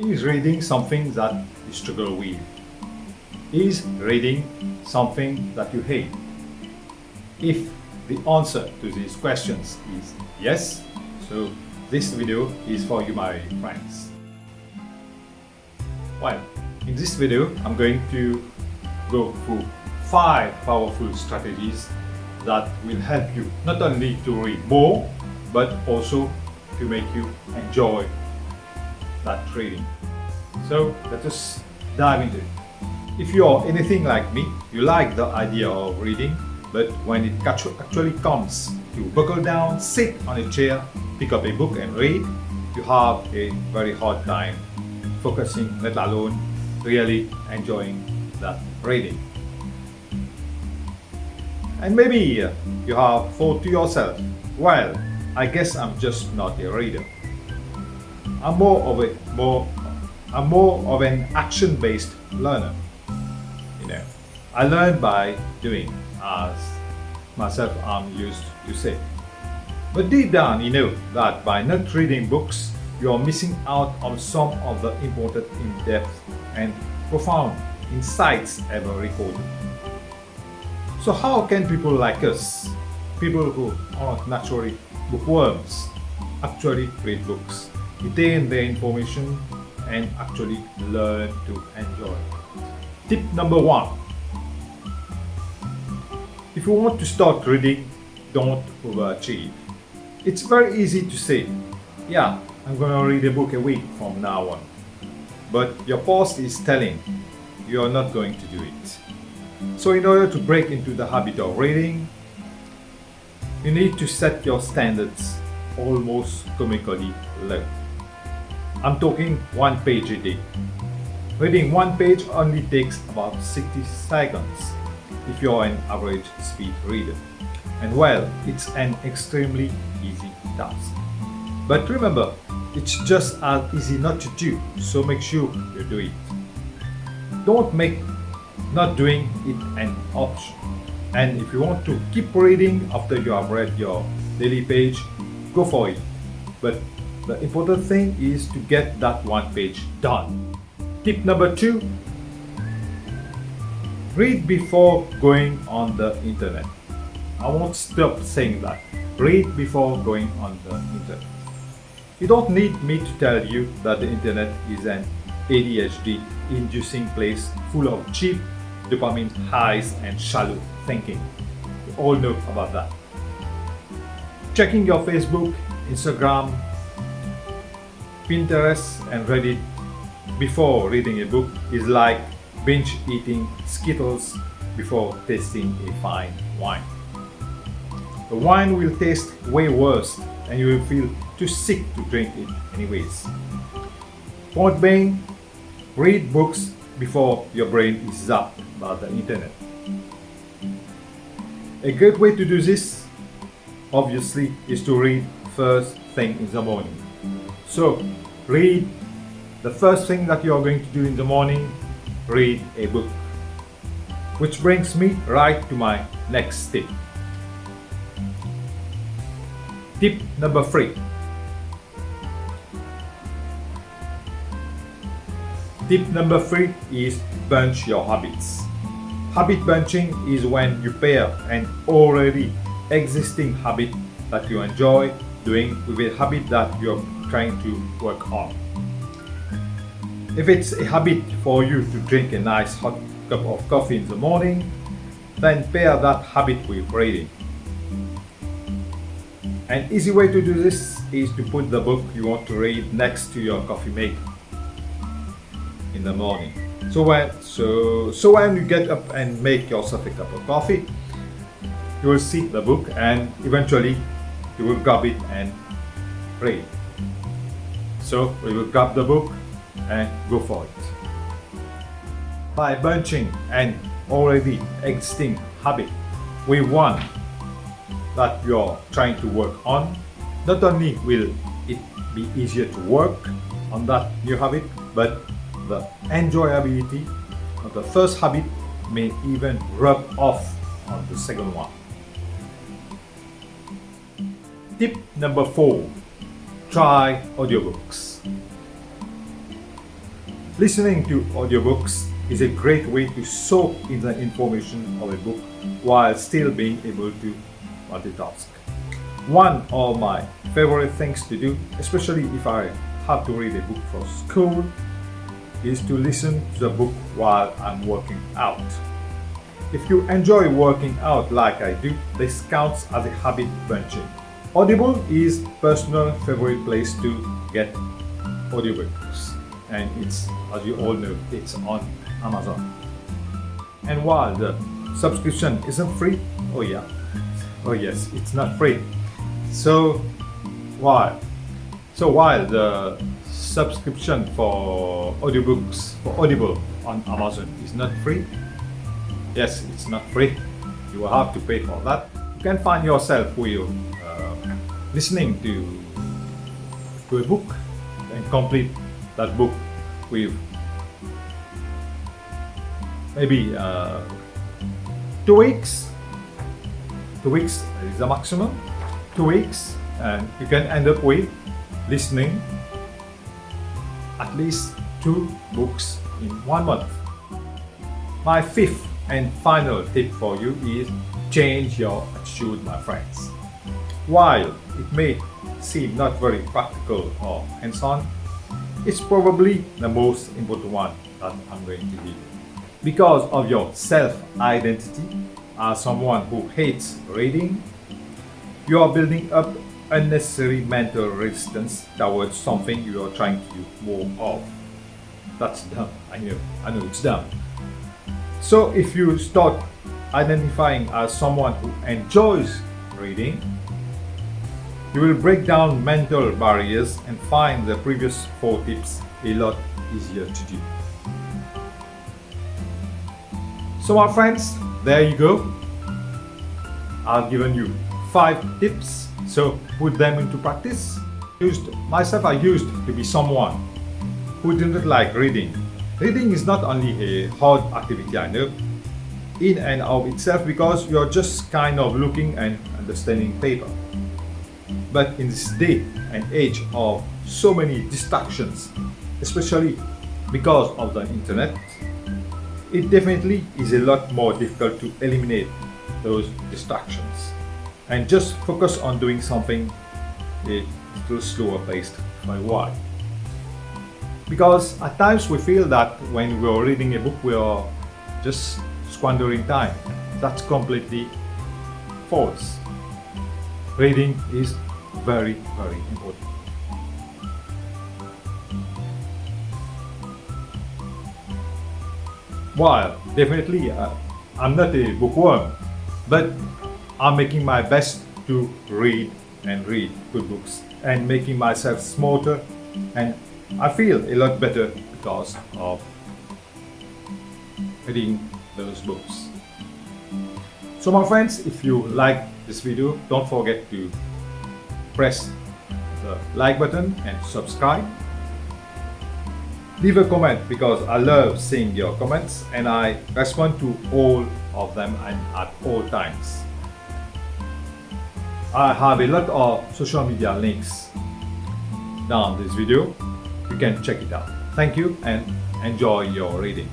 Is reading something that you struggle with? Is reading something that you hate? If the answer to these questions is yes, so this video is for you, my friends. Well, in this video, I'm going to go through 5 powerful strategies that will help you not only to read more, but also to make you enjoy that reading. So let us dive into it. If you are anything like me, you like the idea of reading, but when it actually comes to buckle down, sit on a chair, pick up a book and read, you have a very hard time focusing, let alone really enjoying that reading. And maybe you have thought to yourself, well, I guess I'm just not a reader. I'm more of an action-based learner. I learn by doing, as myself I'm used to say. But deep down, you know that by not reading books, you are missing out on some of the important, in-depth, and profound insights ever recorded. So how can people like us, people who aren't naturally bookworms, actually read books, retain their information, and actually learn to enjoy it? Tip number 1. If you want to start reading, don't overachieve. It's very easy to say, yeah, I'm going to read a book a week from now on. But your past is telling you are not going to do it. So in order to break into the habit of reading, you need to set your standards almost comically low. I'm talking 1 page a day. Reading 1 page only takes about 60 seconds if you're an average speed reader. And well, it's an extremely easy task. But remember, it's just as easy not to do, so make sure you do it. Don't make not doing it an option. And if you want to keep reading after you have read your daily page, go for it. But the important thing is to get that 1 page done. Tip number 2. Read before going on the internet. I won't stop saying that. Read before going on the internet. You don't need me to tell you that the internet is an ADHD inducing place full of cheap dopamine highs and shallow thinking. You all know about that. Checking your Facebook, Instagram, Pinterest and Reddit before reading a book is like binge eating Skittles before tasting a fine wine. The wine will taste way worse and you will feel too sick to drink it anyways. Point being, read books before your brain is zapped by the internet. A great way to do this, obviously, is to read first thing in the morning. So, read the first thing that you are going to do in the morning, read a book. Which brings me right to my next tip. Tip number 3. Tip number 3 is bunch your habits. Habit bunching is when you pair an already existing habit that you enjoy doing with a habit that you're trying to work on. If it's a habit for you to drink a nice hot cup of coffee in the morning, then pair that habit with reading. An easy way to do this is to put the book you want to read next to your coffee maker in the morning. So when you get up and make yourself a cup of coffee, you will see the book and eventually you will grab it and read. So we will grab the book and go for it. By bunching an already existing habit with one that you're trying to work on, not only will it be easier to work on that new habit, but the enjoyability of the first habit may even rub off on the second one. Tip number 4. Try audiobooks. Listening to audiobooks is a great way to soak in the information of a book while still being able to multitask. One of my favorite things to do, especially if I have to read a book for school, is to listen to the book while I'm working out. If you enjoy working out like I do, this counts as a habit bunching. Audible is personal favorite place to get audiobooks, and it's, as you all know, it's on Amazon. And while the subscription isn't free, oh yes, it's not free. So while the subscription for audiobooks for Audible on Amazon is not free, yes, it's not free. You will have to pay for that. You can find yourself listening to a book and complete that book with maybe 2 weeks. 2 weeks is the maximum. 2 weeks, and you can end up with listening at least 2 books in 1 month. My fifth and final tip for you is change your attitude, my friends. While it may seem not very practical or hands-on, it's probably the most important one that I'm going to give you. Because of your self-identity as someone who hates reading, you are building up unnecessary mental resistance towards something you are trying to do more of. That's dumb. I know it's dumb. So if you start identifying as someone who enjoys reading, you will break down mental barriers and find the previous 4 tips a lot easier to do. So my friends, there you go. I've given you 5 tips, so put them into practice. I used to be someone who didn't like reading. Reading is not only a hard activity, I know, in and of itself, because you're just kind of looking and understanding paper. But in this day and age of so many distractions, especially because of the internet, it definitely is a lot more difficult to eliminate those distractions and just focus on doing something a little slower paced for a while. Because at times we feel that when we are reading a book we are just squandering time. That's completely false. Reading is very, very important. While definitely I'm not a bookworm, but I'm making my best to read good books and making myself smarter, and I feel a lot better because of reading those books. So my friends, if you like this video, don't forget to press the like button and subscribe. Leave a comment because I love seeing your comments and I respond to all of them and at all times. I have a lot of social media links down this video. You can check it out. Thank you and enjoy your reading.